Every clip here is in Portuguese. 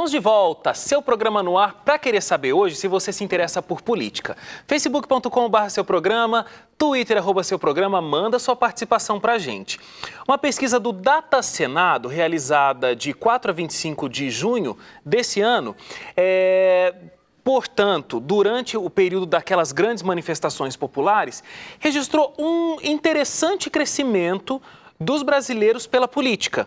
Estamos de volta, seu programa no ar, para querer saber hoje se você se interessa por política. facebook.com/, seu programa, Twitter, @seu programa, manda sua participação para a gente. Uma pesquisa do Data Senado, realizada de 4 a 25 de junho desse ano, portanto, durante o período daquelas grandes manifestações populares, registrou um interessante crescimento dos brasileiros pela política.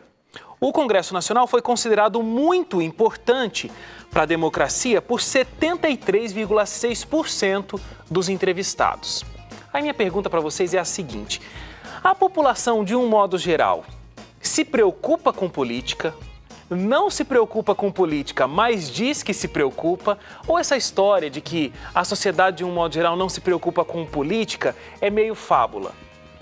O Congresso Nacional foi considerado muito importante para a democracia por 73,6% dos entrevistados. A minha pergunta para vocês é a seguinte: a população, de um modo geral, se preocupa com política? Não se preocupa com política, mas diz que se preocupa? Ou essa história de que a sociedade, de um modo geral, não se preocupa com política é meio fábula?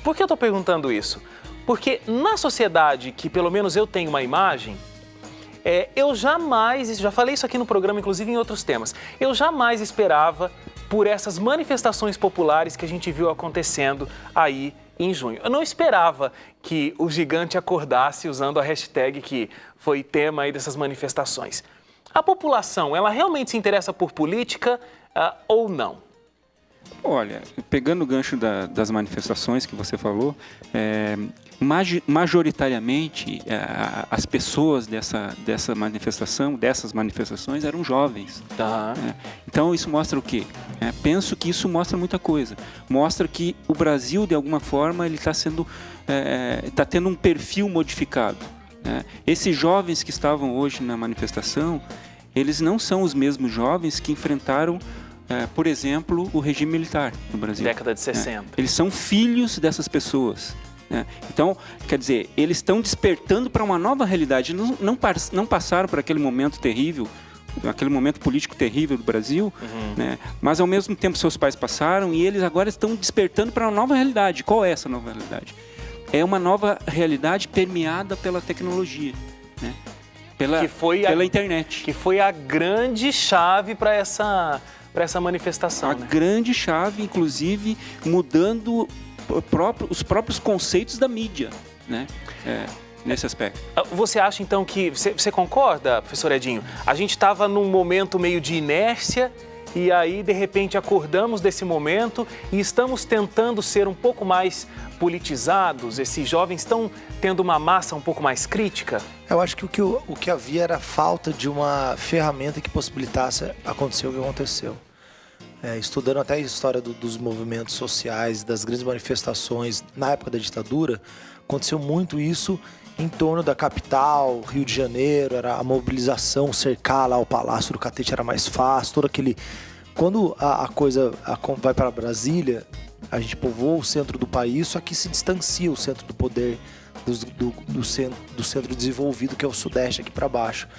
Por que eu estou perguntando isso? Porque na sociedade, que pelo menos eu tenho uma imagem, eu jamais, já falei isso aqui no programa, inclusive em outros temas, eu jamais esperava por essas manifestações populares que a gente viu acontecendo aí em junho. Eu não esperava que o gigante acordasse usando a hashtag que foi tema aí dessas manifestações. A população, ela realmente se interessa por política ou não? Olha, pegando o gancho das manifestações que você falou, majoritariamente as pessoas dessas manifestações eram jovens. Tá. Então isso mostra o quê? Penso que isso mostra muita coisa. Mostra que o Brasil, de alguma forma, ele está tendo um perfil modificado. Esses jovens que estavam hoje na manifestação, eles não são os mesmos jovens que enfrentaram, por exemplo, o regime militar no Brasil. Década de 60. Eles são filhos dessas pessoas. Então, quer dizer, eles estão despertando para uma nova realidade. Não passaram por aquele momento terrível, aquele momento político terrível do Brasil, mas ao mesmo tempo seus pais passaram e eles agora estão despertando para uma nova realidade. Qual é essa nova realidade? É uma nova realidade permeada pela tecnologia, pela internet. Que foi a grande chave para essa manifestação. A grande chave, inclusive, mudando os próprios conceitos da mídia, nesse aspecto. Você acha, então, que... Você concorda, professor Edinho? A gente estava num momento meio de inércia e aí, de repente, acordamos desse momento e estamos tentando ser um pouco mais politizados? Esses jovens estão tendo uma massa um pouco mais crítica? Eu acho que o que havia era a falta de uma ferramenta que possibilitasse acontecer o que aconteceu. Estudando até a história dos movimentos sociais, das grandes manifestações na época da ditadura, aconteceu muito isso em torno da capital, Rio de Janeiro, era a mobilização, cercar lá o Palácio do Catete era mais fácil, todo aquele... Quando a coisa vai para Brasília, a gente povoa o centro do país, só que se distancia o centro do poder do centro desenvolvido, que é o Sudeste, aqui para baixo.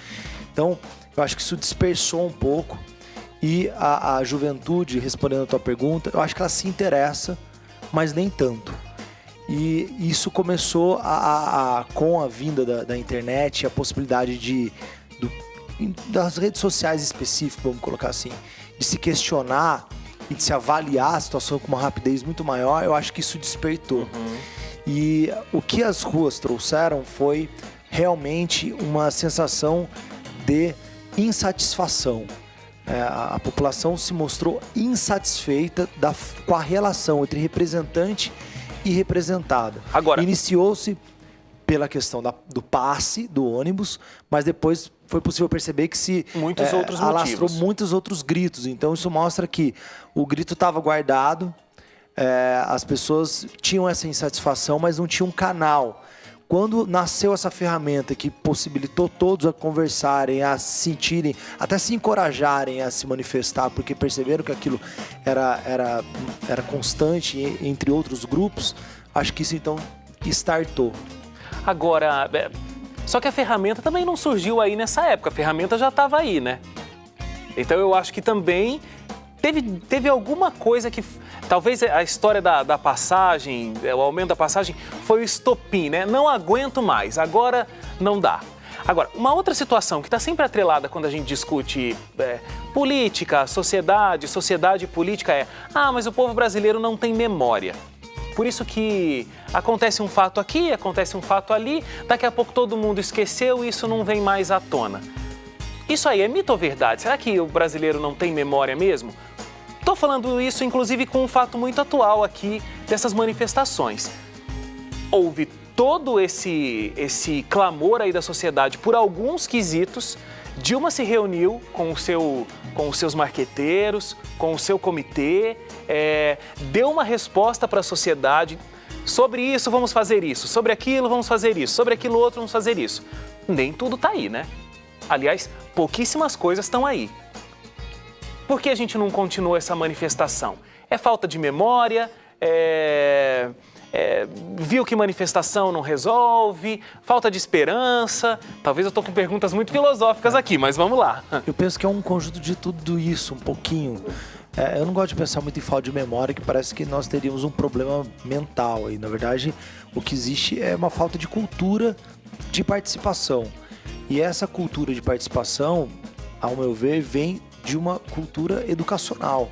Então, eu acho que isso dispersou um pouco. E a juventude, respondendo a tua pergunta, eu acho que ela se interessa, mas nem tanto. E isso começou com a vinda da internet, a possibilidade das redes sociais específicas, vamos colocar assim, de se questionar e de se avaliar a situação com uma rapidez muito maior, eu acho que isso despertou. E o que as ruas trouxeram foi realmente uma sensação de insatisfação. A população se mostrou insatisfeita com a relação entre representante e representado. Agora, iniciou-se pela questão do passe do ônibus, mas depois foi possível perceber que se alastrou muitos outros gritos. Então isso mostra que o grito estava guardado, as pessoas tinham essa insatisfação, mas não tinham um canal. Quando nasceu essa ferramenta que possibilitou todos a conversarem, a se sentirem, até se encorajarem a se manifestar, porque perceberam que aquilo era constante entre outros grupos, acho que isso então startou. Agora, só que a ferramenta também não surgiu aí nessa época, a ferramenta já estava aí, né? Então eu acho que também teve alguma coisa que... Talvez a história da passagem, o aumento da passagem, foi o estopim, né? Não aguento mais, agora não dá. Agora, uma outra situação que está sempre atrelada quando a gente discute política, sociedade e política mas o povo brasileiro não tem memória. Por isso que acontece um fato aqui, acontece um fato ali, daqui a pouco todo mundo esqueceu e isso não vem mais à tona. Isso aí é mito ou verdade? Será que o brasileiro não tem memória mesmo? Estou falando isso, inclusive, com um fato muito atual aqui dessas manifestações. Houve todo esse clamor aí da sociedade por alguns quesitos. Dilma se reuniu com os seus marqueteiros, com o seu comitê, deu uma resposta para a sociedade. Sobre isso, vamos fazer isso. Sobre aquilo, vamos fazer isso. Sobre aquilo outro, vamos fazer isso. Nem tudo está aí, né? Aliás, pouquíssimas coisas estão aí. Por que a gente não continua essa manifestação? É falta de memória? Viu que manifestação não resolve? Falta de esperança? Talvez eu estou com perguntas muito filosóficas aqui, mas vamos lá. Eu penso que é um conjunto de tudo isso, um pouquinho. Eu não gosto de pensar muito em falta de memória, que parece que nós teríamos um problema mental aí. Na verdade, o que existe é uma falta de cultura de participação. E essa cultura de participação, ao meu ver, vem de uma cultura educacional,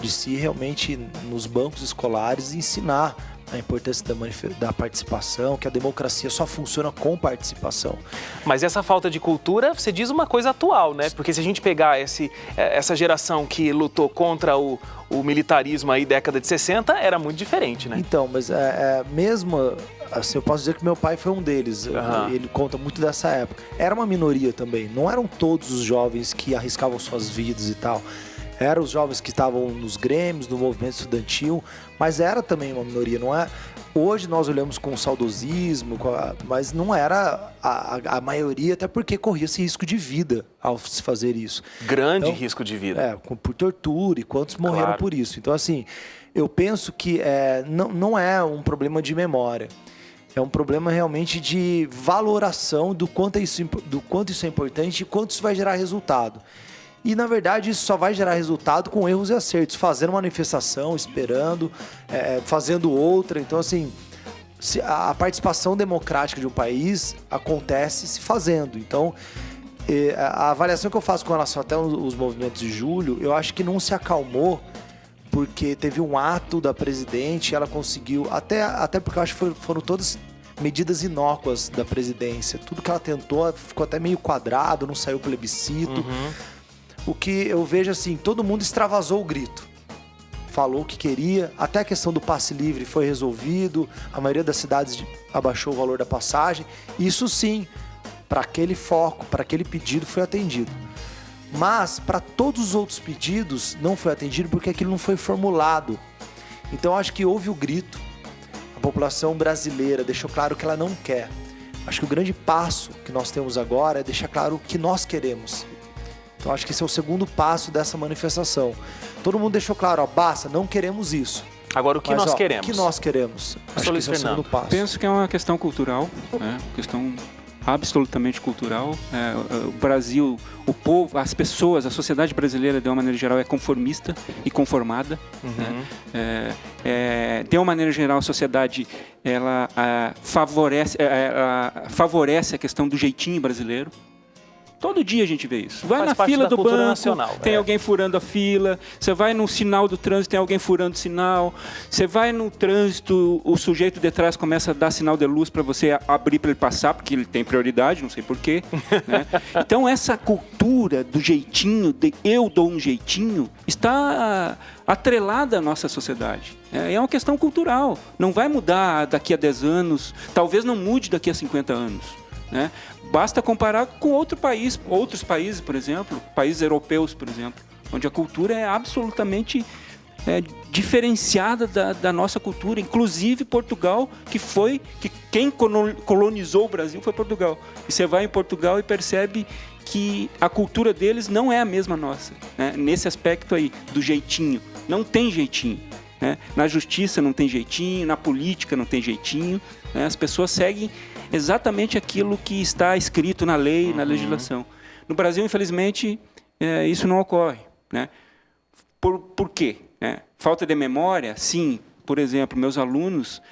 de se realmente nos bancos escolares ensinar a importância da participação, que a democracia só funciona com participação. Mas essa falta de cultura, você diz uma coisa atual, né? Porque se a gente pegar essa geração que lutou contra o militarismo aí, década de 60, era muito diferente, né? Então, mas mesmo assim, eu posso dizer que meu pai foi um deles. Ele conta muito dessa época. Era uma minoria também. Não eram todos os jovens que arriscavam suas vidas e tal. Eram os jovens que estavam nos grêmios, no movimento estudantil, mas era também uma minoria, não é? Hoje nós olhamos com saudosismo, mas não era a maioria, até porque corria esse risco de vida ao se fazer isso. Grande risco de vida. Por tortura, e quantos morreram por isso. Então, assim, eu penso que não é um problema de memória. É um problema realmente de valoração do quanto isso é importante e quanto isso vai gerar resultado. E, na verdade, isso só vai gerar resultado com erros e acertos. Fazendo manifestação, esperando, fazendo outra. Então, assim, a participação democrática de um país acontece se fazendo. Então, a avaliação que eu faço com relação até os movimentos de julho, eu acho que não se acalmou porque teve um ato da presidente, ela conseguiu, até porque eu acho que foram todas medidas inócuas da presidência. Tudo que ela tentou ficou até meio quadrado, não saiu plebiscito. O que eu vejo assim, todo mundo extravasou o grito. Falou o que queria, até a questão do passe livre foi resolvido, a maioria das cidades abaixou o valor da passagem. Isso sim, para aquele foco, para aquele pedido foi atendido. Mas para todos os outros pedidos não foi atendido porque aquilo não foi formulado. Então acho que houve o grito, a população brasileira deixou claro que ela não quer. Acho que o grande passo que nós temos agora é deixar claro o que nós queremos. Então acho que esse é o segundo passo dessa manifestação. Todo mundo deixou claro, basta, não queremos isso. Agora, o que nós queremos? O que nós queremos? Acho que esse é o segundo passo. Penso que é uma questão cultural, né? Questão absolutamente cultural. O Brasil, o povo, as pessoas, a sociedade brasileira, de uma maneira geral, é conformista e conformada. Né? De uma maneira geral, a sociedade ela favorece a questão do jeitinho brasileiro. Todo dia a gente vê isso. Vai na fila do banco, nacional, tem alguém furando a fila. Você vai no sinal do trânsito, tem alguém furando o sinal. Você vai no trânsito, o sujeito de trás começa a dar sinal de luz para você abrir para ele passar, porque ele tem prioridade, não sei porquê. Né? Então essa cultura do jeitinho, de eu dou um jeitinho, está atrelada à nossa sociedade. É uma questão cultural. Não vai mudar daqui a 10 anos, talvez não mude daqui a 50 anos. Né? Basta comparar com outros países, por exemplo, países europeus, por exemplo, onde a cultura é absolutamente diferenciada da nossa cultura, inclusive Portugal, que quem colonizou o Brasil foi Portugal. E você vai em Portugal e percebe que a cultura deles não é a mesma nossa, né? Nesse aspecto aí, do jeitinho. Não tem jeitinho. Né? Na justiça não tem jeitinho, na política não tem jeitinho. Né? As pessoas seguem exatamente aquilo que está escrito na lei, na legislação. No Brasil, infelizmente, isso não ocorre. Né? Por quê? Falta de memória? Sim. Por exemplo, meus alunos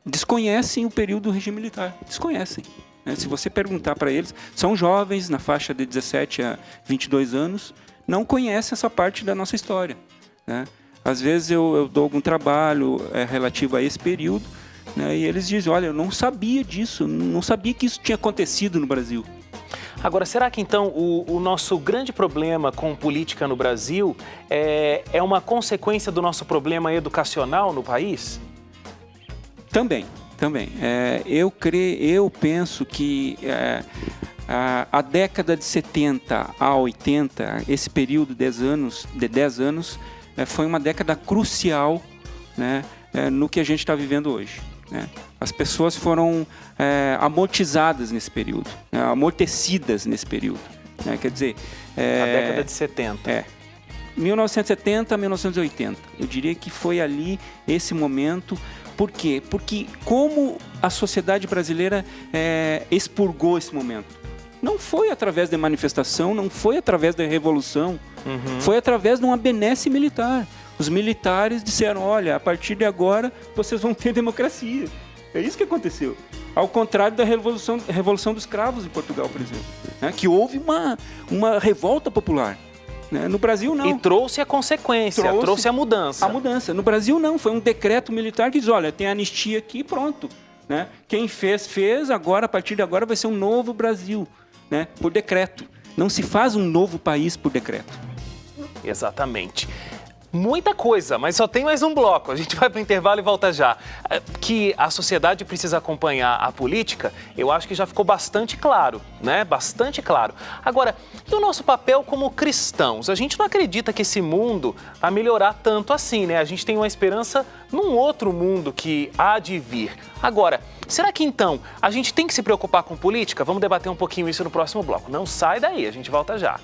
desconhecem o período do regime militar. Desconhecem. Né? Se você perguntar para eles, são jovens, na faixa de 17 a 22 anos, não conhecem essa parte da nossa história. Né? Às vezes eu dou algum trabalho relativo a esse período, né? E eles dizem, olha, eu não sabia disso, não sabia que isso tinha acontecido no Brasil. Agora, será que então o nosso grande problema com política no Brasil é uma consequência do nosso problema educacional no país? Também. Eu penso que a década de 70 a 80, esse período de 10 anos, foi uma década crucial, né, no que a gente está vivendo hoje, né? As pessoas foram amortizadas nesse período, amortecidas nesse período, né? Quer dizer... a década de 70. 1970 a 1980. Eu diria que foi ali esse momento. Por quê? Porque como a sociedade brasileira expurgou esse momento? Não foi através de manifestação, não foi através da revolução, foi através de uma benesse militar. Os militares disseram, olha, a partir de agora vocês vão ter democracia. É isso que aconteceu. Ao contrário da Revolução dos Cravos em Portugal, por exemplo, né? Que houve uma revolta popular. No Brasil, não. E trouxe a consequência, trouxe a mudança. A mudança. No Brasil, não. Foi um decreto militar que diz, olha, tem anistia aqui, pronto, né? Quem fez, agora, a partir de agora, vai ser um novo Brasil, né? Por decreto. Não se faz um novo país por decreto. Exatamente. Muita coisa, mas só tem mais um bloco. A gente vai para o intervalo e volta já. Que a sociedade precisa acompanhar a política, eu acho que já ficou bastante claro, né? Bastante claro. Agora, e o nosso papel como cristãos? A gente não acredita que esse mundo vai melhorar tanto assim, né? A gente tem uma esperança num outro mundo que há de vir. Agora, será que então a gente tem que se preocupar com política? Vamos debater um pouquinho isso no próximo bloco. Não sai daí, a gente volta já.